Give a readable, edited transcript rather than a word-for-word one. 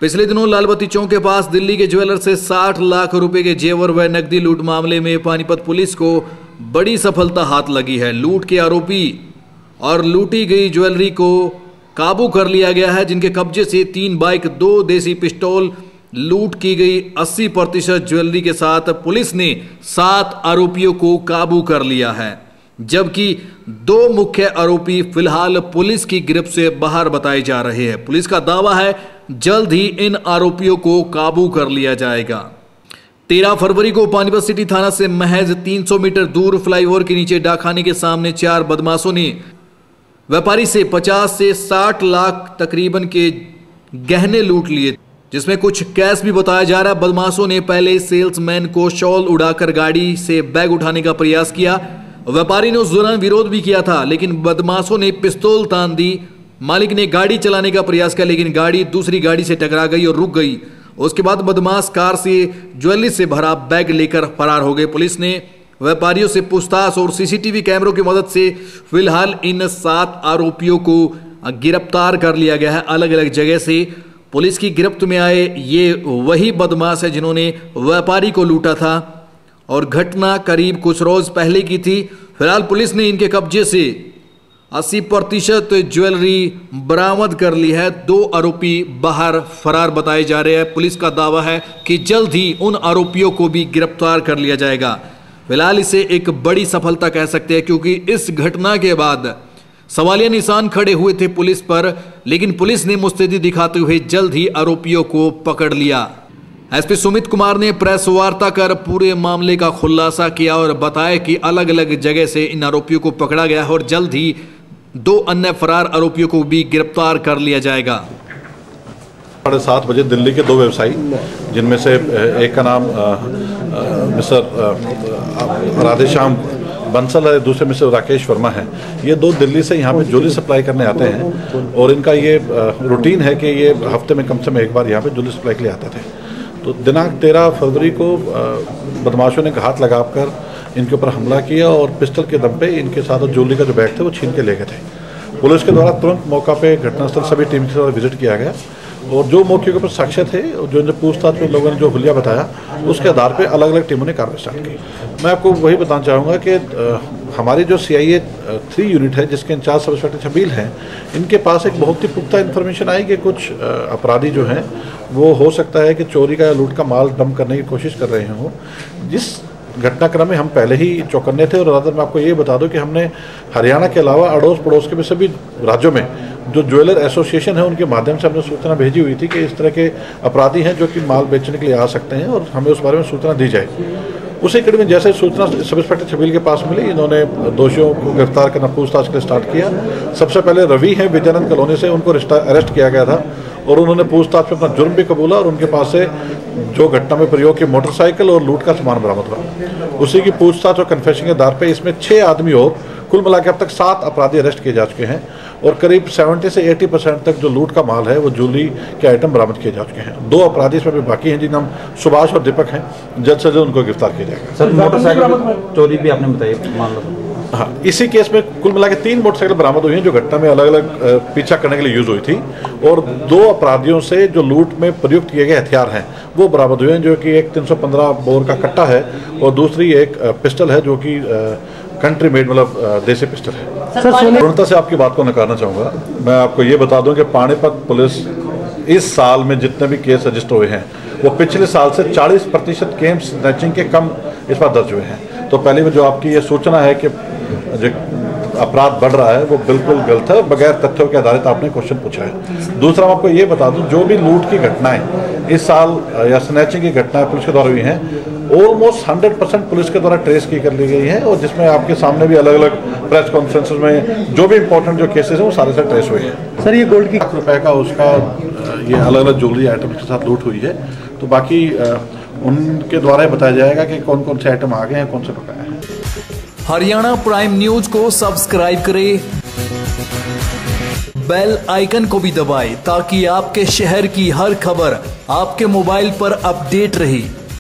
पिछले दिनों लालबत्ती चौक के पास दिल्ली के ज्वेलर से 60 लाख रुपए के जेवर व नकदी लूट मामले में पानीपत पुलिस को बड़ी सफलता हाथ लगी है। लूट के आरोपी और लूटी गई ज्वेलरी को काबू कर लिया गया है, जिनके कब्जे से 3 बाइक, 2 देसी पिस्तौल, लूट की गई 80% ज्वेलरी के साथ पुलिस ने 7 आरोपियों को काबू कर लिया है, जबकि 2 मुख्य आरोपी फिलहाल पुलिस की गिरफ्त से बाहर बताए जा रहे हैं। पुलिस का दावा है जल्द ही इन आरोपियों को काबू कर लिया जाएगा। 13 फरवरी को पानीपत सिटी थाना से महज 300 मीटर दूर फ्लाईओवर के नीचे डाकखाने के सामने 4 बदमाशों ने व्यापारी से 50 से 60 लाख तकरीबन के गहने लूट लिए, जिसमें कुछ कैश भी बताया जा रहा है। बदमाशों ने पहले सेल्समैन को शॉल उड़ाकर गाड़ी से बैग उठाने का प्रयास किया। व्यापारी ने उस दौरान विरोध भी किया था, लेकिन बदमाशों ने पिस्तौल तान दी। मालिक ने गाड़ी चलाने का प्रयास किया, लेकिन गाड़ी दूसरी गाड़ी से टकरा गई और रुक गई। उसके बाद बदमाश कार से ज्वेलरी से भरा बैग लेकर फरार हो गए। पुलिस ने व्यापारियों से पूछताछ और सीसीटीवी कैमरों की मदद से फिलहाल इन 7 आरोपियों को गिरफ्तार कर लिया गया है। अलग अलग जगह से पुलिस की गिरफ्त में आए ये वही बदमाश है जिन्होंने व्यापारी को लूटा था और घटना करीब कुछ रोज पहले की थी। फिलहाल पुलिस ने इनके कब्जे से 80% ज्वेलरी बरामद कर ली है। 2 आरोपी बाहर फरार बताए जा रहे हैं। पुलिस का दावा है कि जल्द ही उन आरोपियों को भी गिरफ्तार कर लिया जाएगा। फिलहाल इसे एक बड़ी सफलता कह सकते हैं, क्योंकि इस घटना के बाद सवालिया निशान खड़े हुए थे पुलिस पर, लेकिन पुलिस ने मुस्तैदी दिखाते हुए जल्द ही आरोपियों को पकड़ लिया। एसपी सुमित कुमार ने प्रेस वार्ता कर पूरे मामले का खुलासा किया और बताया कि अलग अलग जगह से इन आरोपियों को पकड़ा गया है और जल्द ही 2 अन्य फरार आरोपियों को भी गिरफ्तार कर लिया जाएगा। 7:30 बजे दिल्ली के 2 व्यवसायी, जिनमें से एक का नाम मिस्टर राधेश्याम बंसल है, दूसरे में से राकेश वर्मा है। ये 2 दिल्ली से यहाँ पे ज्वेलरी सप्लाई करने आते हैं और इनका ये रूटीन है कि ये हफ्ते में कम से कम एक बार यहाँ पे ज्वेलरी सप्लाई के लिए आते थे। तो दिनांक 13 फरवरी को बदमाशों ने घात लगाकर इनके ऊपर हमला किया और पिस्टल के दम पे इनके साथ ज्वेलरी का जो बैग थे वो छीन के ले गए थे। पुलिस के द्वारा तुरंत मौका पे घटनास्थल सभी टीम के साथ विजिट किया गया और जो मौके के ऊपर साक्ष्य थे, जो पूछताछ में लोगों ने जो हुलिया बताया, उसके आधार पे अलग अलग टीमों ने कार्रवाई स्टार्ट की। मैं आपको वही बताना चाहूँगा कि हमारी जो CIA 3 यूनिट है, जिसके इंचार्ज सब इंस्पेक्टर छबील हैं, इनके पास एक बहुत ही पुख्ता इन्फॉर्मेशन आई कि कुछ अपराधी जो हैं वो हो सकता है कि चोरी का या लूट का माल डंप करने की कोशिश कर रहे हों। जिस घटनाक्रम में हम पहले ही चौकन्ने थे और रादर मैं आपको ये बता दूं कि हमने हरियाणा के अलावा अड़ोस पड़ोस के भी सभी राज्यों में जो ज्वेलर एसोसिएशन है उनके माध्यम से हमने सूचना भेजी हुई थी कि इस तरह के अपराधी हैं जो कि माल बेचने के लिए आ सकते हैं और हमें उस बारे में सूचना दी जाए। उसी कड़ी में जैसे सूचना सब इंस्पेक्टर छबील के पास मिली, इन्होंने दोषियों को गिरफ्तार करना पूछताछ के लिए स्टार्ट किया। सबसे पहले रवि हैं विजयानंद कॉलोनी से, उनको अरेस्ट किया गया था और उन्होंने पूछताछ में अपना जुर्म भी कबूला और उनके पास से जो घटना में प्रयोग की मोटरसाइकिल और लूट का सामान बरामद हुआ। उसी की पूछताछ और कन्फेशन के आधार पर इसमें 6 आदमी और कुल मिलाकर अब तक 7 अपराधी अरेस्ट किए जा चुके हैं और करीब 70 से 80% तक जो लूट का माल है वो ज्वेलरी के आइटम बरामद किए जा चुके हैं। 2 अपराधी इसमें भी बाकी हैं, जिनका नाम सुभाष और दीपक हैं। जल्द से जल्द उनको गिरफ्तार किया जाएगा। सर, मोटरसाइकिल चोरी भी आपने बताई मान लो। हाँ, इसी केस में कुल मिलाकर 3 मोटरसाइकिल बरामद हुई हैं जो घटना में अलग अलग पीछा करने के लिए यूज हुई थी और 2 अपराधियों से जो लूट में प्रयुक्त किए गए हथियार हैं वो बरामद हुए हैं, जो कि एक 315 बोर का कट्टा है और दूसरी एक पिस्टल है जो कि कंट्री मेड मतलब देसी पिस्टल है। पूर्णतः से आपकी बात को नकारना चाहूँगा। मैं आपको ये बता दूं कि पानीपत पुलिस इस साल में जितने भी केस रजिस्टर हुए हैं वो पिछले साल से 40% केस स्नैचिंग के कम इस बार दर्ज हुए हैं। तो पहले में जो आपकी ये सूचना है कि जो अपराध बढ़ रहा है वो बिल्कुल गलत है, बगैर तथ्यों के आधारित आपने क्वेश्चन पूछा है। दूसरा मैं आपको ये बता दूं, जो भी लूट की घटनाएं इस साल या स्नैचिंग की घटनाएं पुलिस के द्वारा हुई हैं ऑलमोस्ट 100% पुलिस के द्वारा ट्रेस की कर ली गई है और जिसमें आपके सामने भी अलग अलग प्रेस कॉन्फ्रेंसेस में जो भी इंपॉर्टेंट जो केसेस हैं वो सारे से ट्रेस हुए हैं। सर, ये गोल्ड की ₹1 का उसका ये अलग अलग ज्वेलरी आइटम के साथ लूट हुई है, तो बाकी उनके द्वारा बताया जाएगा कि कौन कौन से आइटम आ गए हैं, कौन से पकाए हैं। हरियाणा प्राइम न्यूज को सब्सक्राइब करें, बेल आइकन को भी दबाएं ताकि आपके शहर की हर खबर आपके मोबाइल पर अपडेट रहे।